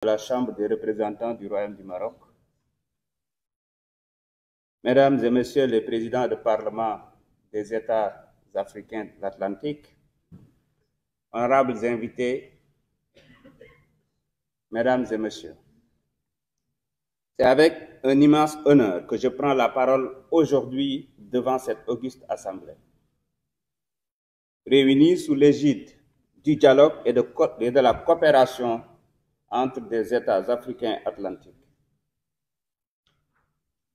de la Chambre des représentants du Royaume du Maroc, Mesdames et Messieurs les présidents de Parlement des États africains de l'Atlantique, honorables invités, Mesdames et Messieurs, c'est avec un immense honneur que je prends la parole aujourd'hui devant cette auguste assemblée. Réunis sous l'égide du dialogue et de la coopération entre des États africains atlantiques.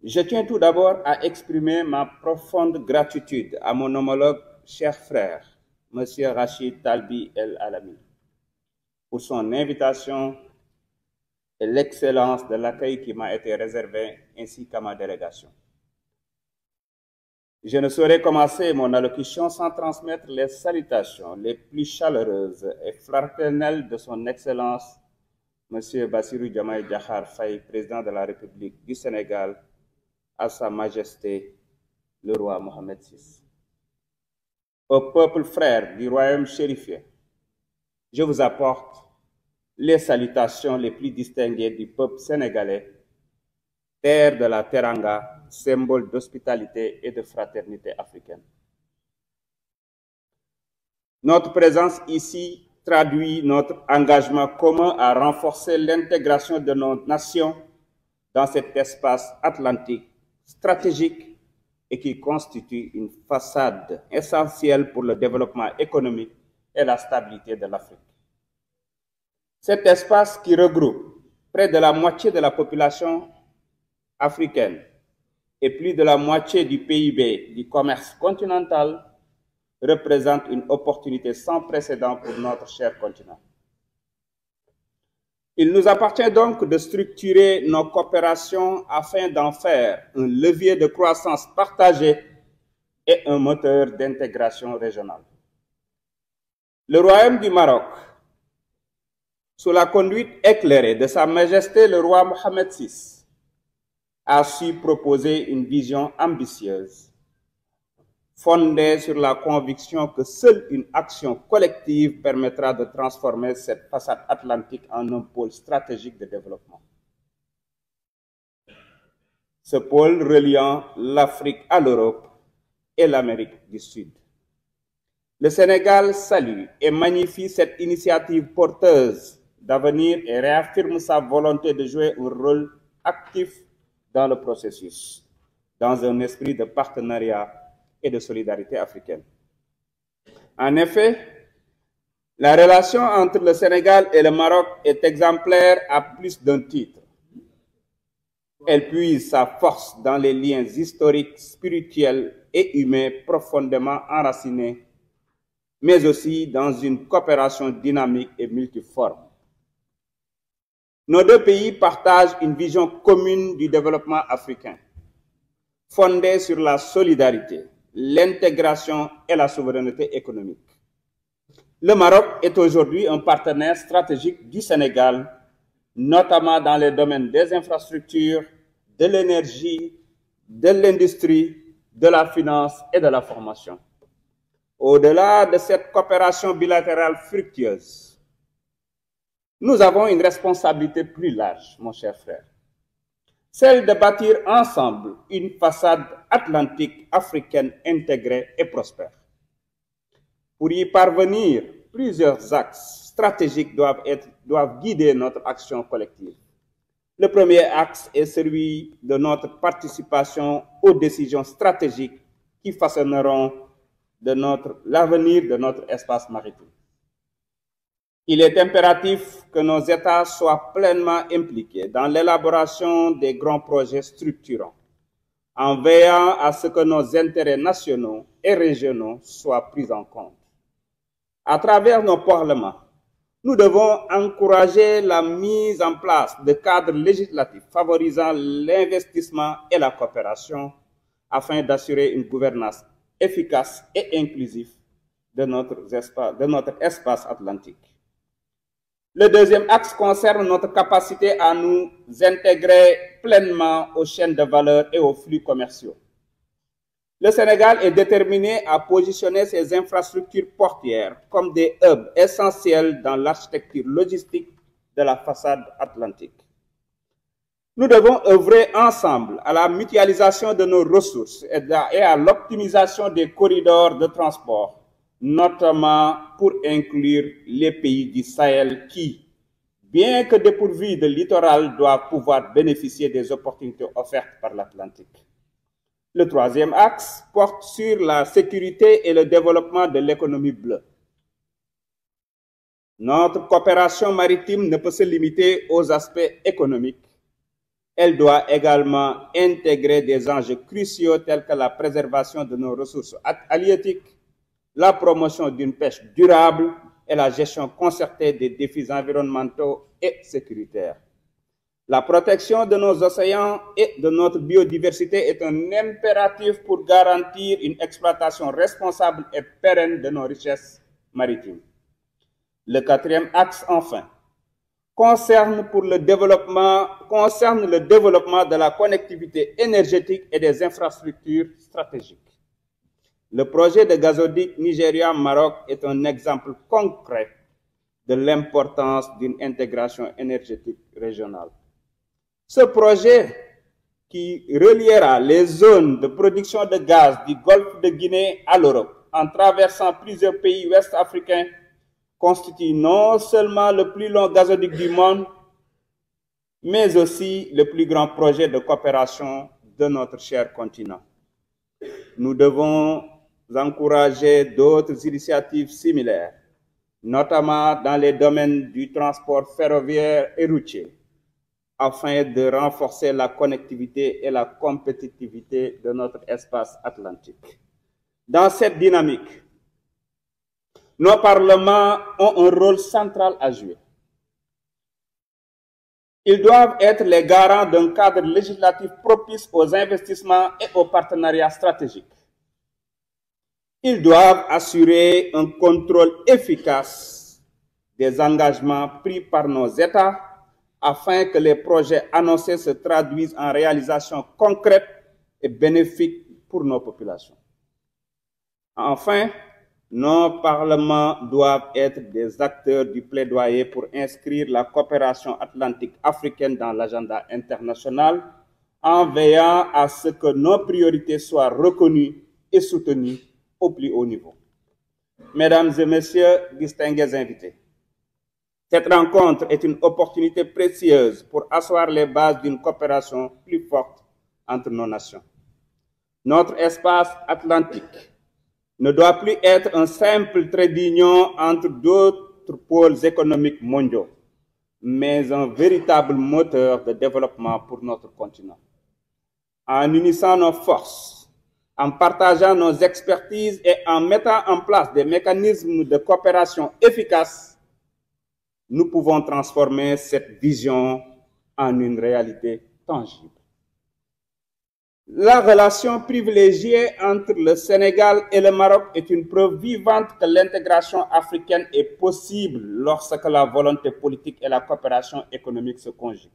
Je tiens tout d'abord à exprimer ma profonde gratitude à mon homologue cher frère, M. Rachid Talbi El Alami, pour son invitation et l'excellence de l'accueil qui m'a été réservé, ainsi qu'à ma délégation. Je ne saurais commencer mon allocution sans transmettre les salutations les plus chaleureuses et fraternelles de son Excellence, M. Bassirou Diomaye Diakhar Faye, président de la République du Sénégal, à Sa Majesté le roi Mohamed VI. Au peuple frère du royaume chérifien, je vous apporte les salutations les plus distinguées du peuple sénégalais, terre de la Teranga, symbole d'hospitalité et de fraternité africaine. Notre présence ici traduit notre engagement commun à renforcer l'intégration de nos nations dans cet espace atlantique stratégique et qui constitue une façade essentielle pour le développement économique et la stabilité de l'Afrique. Cet espace qui regroupe près de la moitié de la population africaine et plus de la moitié du PIB du commerce continental représente une opportunité sans précédent pour notre cher continent. Il nous appartient donc de structurer nos coopérations afin d'en faire un levier de croissance partagée et un moteur d'intégration régionale. Le Royaume du Maroc, sous la conduite éclairée de Sa Majesté le roi Mohamed VI, a su proposer une vision ambitieuse, fondée sur la conviction que seule une action collective permettra de transformer cette façade atlantique en un pôle stratégique de développement. Ce pôle reliant l'Afrique à l'Europe et l'Amérique du Sud. Le Sénégal salue et magnifie cette initiative porteuse d'avenir et réaffirme sa volonté de jouer un rôle actif dans le processus, dans un esprit de partenariat et de solidarité africaine. En effet, la relation entre le Sénégal et le Maroc est exemplaire à plus d'un titre. Elle puise sa force dans les liens historiques, spirituels et humains profondément enracinés, mais aussi dans une coopération dynamique et multiforme. Nos deux pays partagent une vision commune du développement africain, fondée sur la solidarité, l'intégration et la souveraineté économique. Le Maroc est aujourd'hui un partenaire stratégique du Sénégal, notamment dans les domaines des infrastructures, de l'énergie, de l'industrie, de la finance et de la formation. Au-delà de cette coopération bilatérale fructueuse, nous avons une responsabilité plus large, mon cher frère, celle de bâtir ensemble une façade atlantique africaine intégrée et prospère. Pour y parvenir, plusieurs axes stratégiques doivent guider notre action collective. Le premier axe est celui de notre participation aux décisions stratégiques qui façonneront l'avenir de notre espace maritime. Il est impératif que nos États soient pleinement impliqués dans l'élaboration des grands projets structurants, en veillant à ce que nos intérêts nationaux et régionaux soient pris en compte. À travers nos parlements, nous devons encourager la mise en place de cadres législatifs favorisant l'investissement et la coopération afin d'assurer une gouvernance efficace et inclusive de notre espace atlantique. Le deuxième axe concerne notre capacité à nous intégrer pleinement aux chaînes de valeur et aux flux commerciaux. Le Sénégal est déterminé à positionner ses infrastructures portuaires comme des hubs essentiels dans l'architecture logistique de la façade atlantique. Nous devons œuvrer ensemble à la mutualisation de nos ressources et à l'optimisation des corridors de transport, notamment pour inclure les pays du Sahel qui, bien que dépourvus de littoral, doivent pouvoir bénéficier des opportunités offertes par l'Atlantique. Le troisième axe porte sur la sécurité et le développement de l'économie bleue. Notre coopération maritime ne peut se limiter aux aspects économiques. Elle doit également intégrer des enjeux cruciaux tels que la préservation de nos ressources halieutiques, la promotion d'une pêche durable et la gestion concertée des défis environnementaux et sécuritaires. La protection de nos océans et de notre biodiversité est un impératif pour garantir une exploitation responsable et pérenne de nos richesses maritimes. Le quatrième axe, enfin, concerne le développement de la connectivité énergétique et des infrastructures stratégiques. Le projet de gazoduc Nigeria-Maroc est un exemple concret de l'importance d'une intégration énergétique régionale. Ce projet, qui reliera les zones de production de gaz du golfe de Guinée à l'Europe en traversant plusieurs pays ouest-africains, constitue non seulement le plus long gazoduc du monde, mais aussi le plus grand projet de coopération de notre cher continent. Nous devons encourager d'autres initiatives similaires, notamment dans les domaines du transport ferroviaire et routier, afin de renforcer la connectivité et la compétitivité de notre espace atlantique. Dans cette dynamique, nos parlements ont un rôle central à jouer. Ils doivent être les garants d'un cadre législatif propice aux investissements et aux partenariats stratégiques. Ils doivent assurer un contrôle efficace des engagements pris par nos États afin que les projets annoncés se traduisent en réalisations concrètes et bénéfiques pour nos populations. Enfin, nos parlements doivent être des acteurs du plaidoyer pour inscrire la coopération atlantique africaine dans l'agenda international en veillant à ce que nos priorités soient reconnues et soutenues au plus haut niveau. Mesdames et messieurs, distingués invités, cette rencontre est une opportunité précieuse pour asseoir les bases d'une coopération plus forte entre nos nations. Notre espace atlantique ne doit plus être un simple trait d'union entre d'autres pôles économiques mondiaux, mais un véritable moteur de développement pour notre continent. En unissant nos forces, en partageant nos expertises et en mettant en place des mécanismes de coopération efficaces, nous pouvons transformer cette vision en une réalité tangible. La relation privilégiée entre le Sénégal et le Maroc est une preuve vivante que l'intégration africaine est possible lorsque la volonté politique et la coopération économique se conjuguent.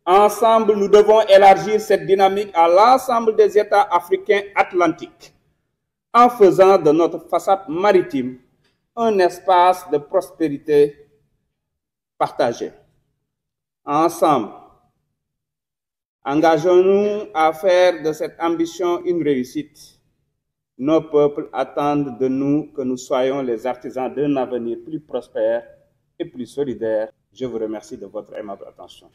Ensemble, nous devons élargir cette dynamique à l'ensemble des États africains atlantiques en faisant de notre façade maritime un espace de prospérité partagée. Ensemble, engageons-nous à faire de cette ambition une réussite. Nos peuples attendent de nous que nous soyons les artisans d'un avenir plus prospère et plus solidaire. Je vous remercie de votre aimable attention.